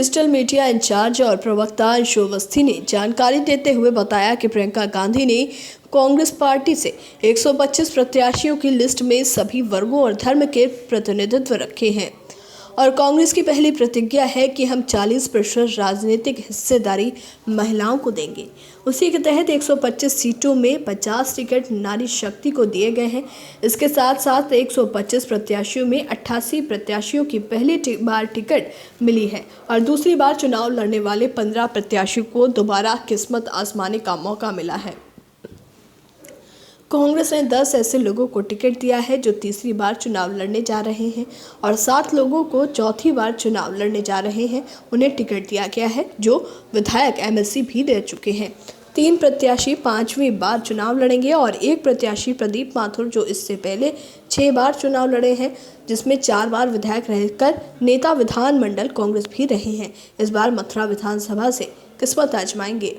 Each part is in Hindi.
डिजिटल मीडिया इंचार्ज और प्रवक्ता अंशु अवस्थी ने जानकारी देते हुए बताया कि प्रियंका गांधी ने कांग्रेस पार्टी से 125 प्रत्याशियों की लिस्ट में सभी वर्गों और धर्म के प्रतिनिधित्व रखे हैं और कांग्रेस की पहली प्रतिज्ञा है कि हम 40% राजनीतिक हिस्सेदारी महिलाओं को देंगे। उसी के तहत 125 सीटों में 50 टिकट नारी शक्ति को दिए गए हैं। इसके साथ साथ 125 प्रत्याशियों में 88 प्रत्याशियों की पहली बार टिकट मिली है और दूसरी बार चुनाव लड़ने वाले 15 प्रत्याशियों को दोबारा किस्मत आजमाने का मौका मिला है। कांग्रेस ने 10 ऐसे लोगों को टिकट दिया है जो तीसरी बार चुनाव लड़ने जा रहे हैं और 7 लोगों को चौथी बार चुनाव लड़ने जा रहे हैं। उन्हें टिकट दिया गया है जो विधायक एमएलसी भी दे चुके हैं। 3 प्रत्याशी 5वीं बार चुनाव लड़ेंगे और 1 प्रत्याशी प्रदीप माथुर जो इससे पहले 6 बार चुनाव लड़े हैं, जिसमें 4 बार विधायक रहकर नेता विधानमंडल कांग्रेस भी रहे हैं। इस बार मथुरा विधानसभा से किस्मत आजमाएंगे।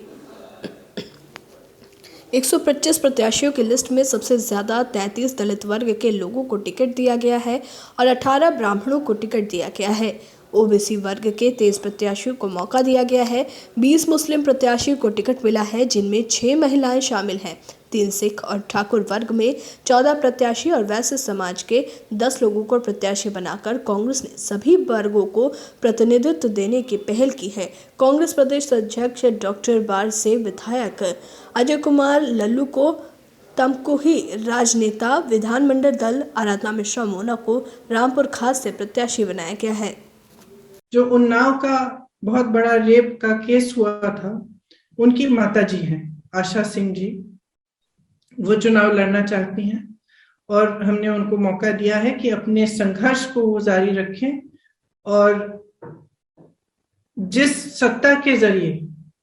125 प्रत्याशियों की लिस्ट में सबसे ज़्यादा 33 दलित वर्ग के लोगों को टिकट दिया गया है और 18 ब्राह्मणों को टिकट दिया गया है। ओबीसी वर्ग के 23 प्रत्याशियों को मौका दिया गया है। 20 मुस्लिम प्रत्याशियों को टिकट मिला है, जिनमें 6 महिलाएं शामिल हैं। 3 सिख और ठाकुर वर्ग में 14 प्रत्याशी और वैश्य समाज के 10 लोगों को प्रत्याशी बनाकर कांग्रेस ने सभी वर्गों को प्रतिनिधित्व देने की पहल की है। कांग्रेस प्रदेश अध्यक्ष डॉक्टर बार से विधायक अजय कुमार लल्लू को तमकुही राजनेता विधानमंडल दल आराधना मिश्रा मोना को रामपुर खास से प्रत्याशी बनाया गया है। जो उन्नाव का बहुत बड़ा रेप का केस हुआ था, उनकी माताजी हैं आशा सिंह जी, वो चुनाव लड़ना चाहती हैं और हमने उनको मौका दिया है कि अपने संघर्ष को वो जारी रखें और जिस सत्ता के जरिए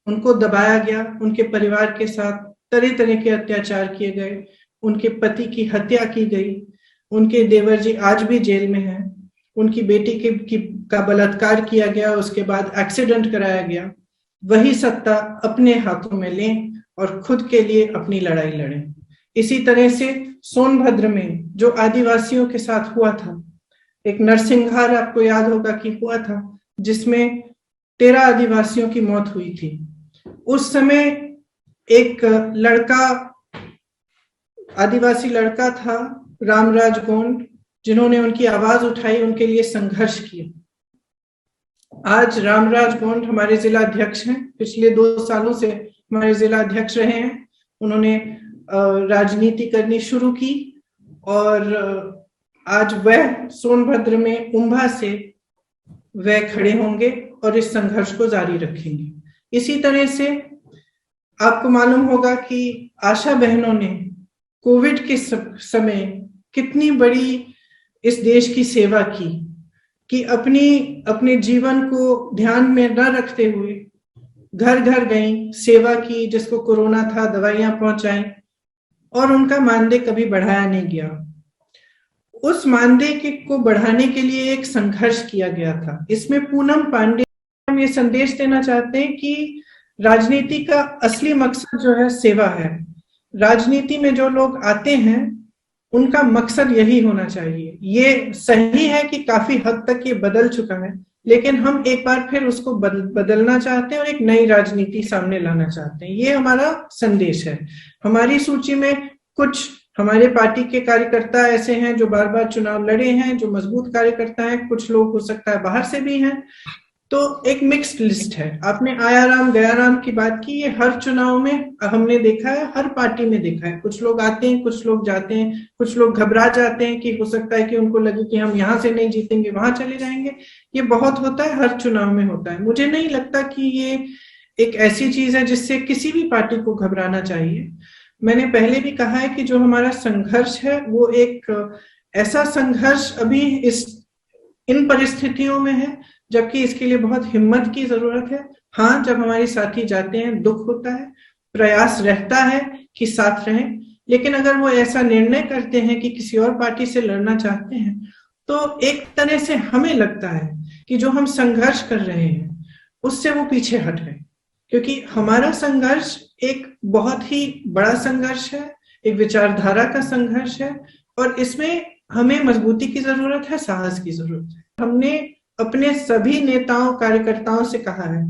उनको दबाया गया, उनके परिवार के साथ तरह तरह के अत्याचार किए गए, उनके पति की हत्या की गई, उनके देवर जी आज भी जेल में हैं, उनकी बेटी का बलात्कार किया गया, उसके बाद एक्सीडेंट कराया गया, वही सत्ता अपने हाथों में लें और खुद के लिए अपनी लड़ाई लड़ें। इसी तरह से सोनभद्र में जो आदिवासियों के साथ हुआ था, एक नरसिंहार आपको याद होगा कि हुआ था, जिसमें 13 आदिवासियों की मौत हुई थी। उस समय एक लड़का, आदिवासी लड़का था रामराज गोंड, जिन्होंने उनकी आवाज उठाई, उनके लिए संघर्ष किया। आज रामराज गोंड हमारे जिला अध्यक्ष हैं, पिछले 2 सालों से हमारे जिला अध्यक्ष रहे हैं। उन्होंने राजनीति करनी शुरू की और आज वह सोनभद्र में उम्भा से वह खड़े होंगे और इस संघर्ष को जारी रखेंगे। इसी तरह से आपको मालूम होगा कि आशा बहनों ने कोविड के समय कितनी बड़ी इस देश की सेवा की कि अपने जीवन को ध्यान में न रखते हुए घर घर गई, सेवा की, जिसको कोरोना था दवाइयां पहुंचाई और उनका मानदेय कभी बढ़ाया नहीं गया। उस मानदेय को बढ़ाने के लिए एक संघर्ष किया गया था। इसमें पूनम पांडे हम ये संदेश देना चाहते हैं कि राजनीति का असली मकसद जो है सेवा है। राजनीति में जो लोग आते हैं उनका मकसद यही होना चाहिए। ये सही है कि काफी हद तक ये बदल चुका है, लेकिन हम एक बार फिर उसको बदलना चाहते हैं और एक नई राजनीति सामने लाना चाहते हैं। ये हमारा संदेश है। हमारी सूची में कुछ हमारे पार्टी के कार्यकर्ता ऐसे हैं जो बार बार चुनाव लड़े हैं, जो मजबूत कार्यकर्ता हैं, कुछ लोग हो सकता है बाहर से भी हैं, तो एक मिक्स्ड लिस्ट है। आपने आयाराम गयाराम की बात की, ये हर चुनाव में हमने देखा है, हर पार्टी में देखा है। कुछ लोग आते हैं, कुछ लोग जाते हैं, कुछ लोग घबरा जाते हैं कि हो सकता है कि उनको लगे कि हम यहाँ से नहीं जीतेंगे, वहां चले जाएंगे। ये बहुत होता है, हर चुनाव में होता है। मुझे नहीं लगता कि ये एक ऐसी चीज है जिससे किसी भी पार्टी को घबराना चाहिए। मैंने पहले भी कहा है कि जो हमारा संघर्ष है वो एक ऐसा संघर्ष अभी इन परिस्थितियों में है, जबकि इसके लिए बहुत हिम्मत की जरूरत है। हाँ, जब हमारे साथी जाते हैं दुख होता है, प्रयास रहता है कि साथ रहें, लेकिन अगर वो ऐसा निर्णय करते हैं कि किसी और पार्टी से लड़ना चाहते हैं, तो एक तरह से हमें लगता है कि जो हम संघर्ष कर रहे हैं उससे वो पीछे हट गए, क्योंकि हमारा संघर्ष एक बहुत ही बड़ा संघर्ष है, एक विचारधारा का संघर्ष है और इसमें हमें मजबूती की जरूरत है, साहस की जरूरत है। हमने अपने सभी नेताओं कार्यकर्ताओं से कहा है,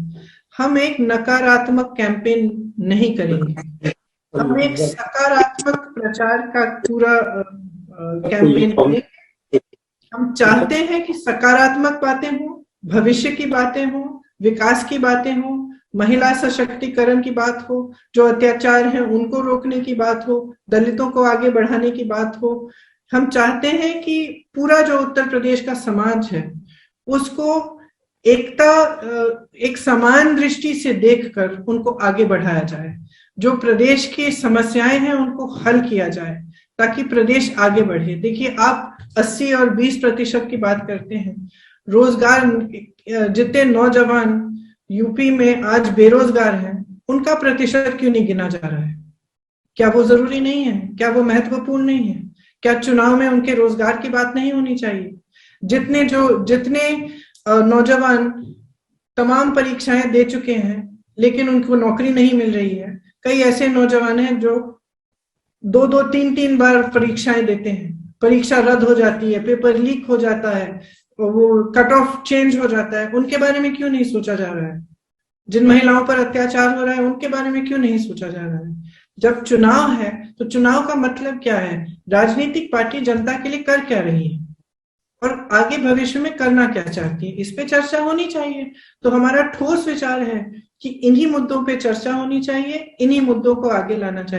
हम एक नकारात्मक कैंपेन नहीं करेंगे, हम एक सकारात्मक प्रचार का पूरा कैंपेन करेंगे। हम चाहते हैं कि सकारात्मक बातें हों, भविष्य की बातें हों, विकास की बातें हों, महिला सशक्तिकरण की बात हो, जो अत्याचार है उनको रोकने की बात हो, दलितों को आगे बढ़ाने की बात हो। हम चाहते हैं कि पूरा जो उत्तर प्रदेश का समाज है उसको एकता, एक समान दृष्टि से देखकर उनको आगे बढ़ाया जाए, जो प्रदेश की समस्याएं हैं उनको हल किया जाए ताकि प्रदेश आगे बढ़े। देखिए, आप 80 और 20% की बात करते हैं, रोजगार, जितने नौजवान यूपी में आज बेरोजगार हैं उनका प्रतिशत क्यों नहीं गिना जा रहा है? क्या वो जरूरी नहीं है? क्या वो महत्वपूर्ण नहीं है? क्या चुनाव में उनके रोजगार की बात नहीं होनी चाहिए? जितने नौजवान तमाम परीक्षाएं दे चुके हैं लेकिन उनको नौकरी नहीं मिल रही है, कई ऐसे नौजवान हैं जो 2-2, 3-3 बार परीक्षाएं देते हैं, परीक्षा रद्द हो जाती है, पेपर लीक हो जाता है, वो कट ऑफ चेंज हो जाता है, उनके बारे में क्यों नहीं सोचा जा रहा है? जिन महिलाओं पर अत्याचार हो रहा है उनके बारे में क्यों नहीं सोचा जा रहा है? जब चुनाव है तो चुनाव का मतलब क्या है? राजनीतिक पार्टी जनता के लिए कर क्या रही है और आगे भविष्य में करना क्या चाहती है, इस पे चर्चा होनी चाहिए। तो हमारा ठोस विचार है कि इन्हीं मुद्दों पे चर्चा होनी चाहिए, इन्हीं मुद्दों को आगे लाना चाहिए।